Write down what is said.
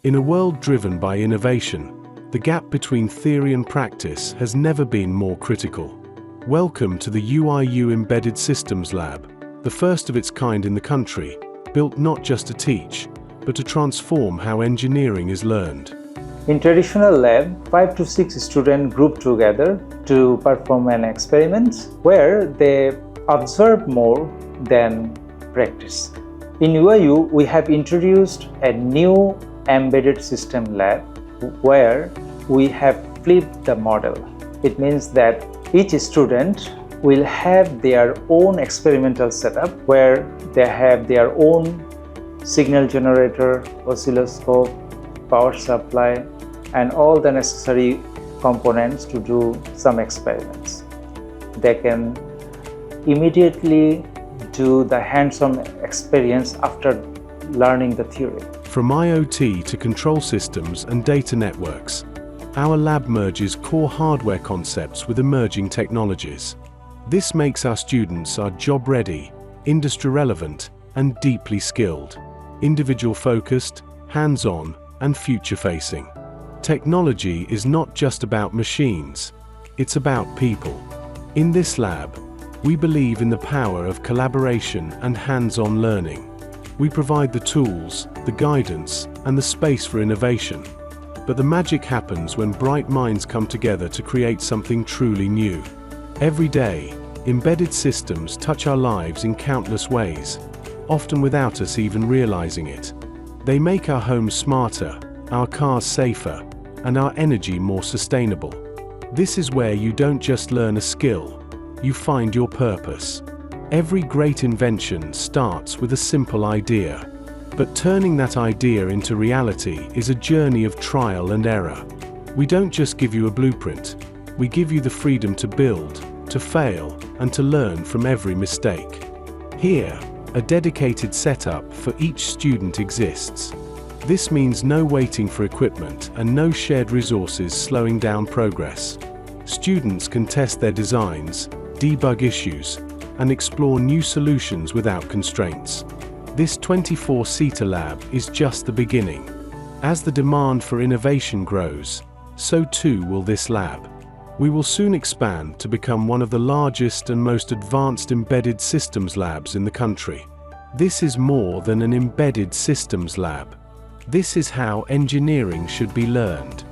In a world driven by innovation, the gap between theory and practice has never been more critical. Welcome to the UIU Embedded Systems Lab, the first of its kind in the country, built not just to teach, but to transform how engineering is learned. In traditional lab, 5 to 6 students group together to perform an experiment where they observe more than practice. In UIU, we have introduced a new embedded system lab where we have flipped the model. It means that each student will have their own experimental setup where they have their own signal generator, oscilloscope, power supply, and all the necessary components to do some experiments. They can immediately do the hands-on experience after learning the theory. From IoT to control systems and data networks, our lab merges core hardware concepts with emerging technologies. This makes our students job-ready, industry-relevant, and deeply skilled, individual-focused, hands-on, and future-facing. Technology is not just about machines, it's about people. In this lab, we believe in the power of collaboration and hands-on learning. We provide the tools, the guidance, and the space for innovation. But the magic happens when bright minds come together to create something truly new. Every day, embedded systems touch our lives in countless ways, often without us even realizing it. They make our homes smarter, our cars safer, and our energy more sustainable. This is where you don't just learn a skill, you find your purpose. Every great invention starts with a simple idea, but turning that idea into reality is a journey of trial and error. We don't just give you a blueprint, we give you the freedom to build, to fail, and to learn from every mistake. Here, a dedicated setup for each student exists. This means no waiting for equipment and no shared resources slowing down progress. Students can test their designs, debug issues, and explore new solutions without constraints. This 24-seater lab is just the beginning. As the demand for innovation grows, so too will this lab. We will soon expand to become one of the largest and most advanced embedded systems labs in the country. This is more than an embedded systems lab. This is how engineering should be learned.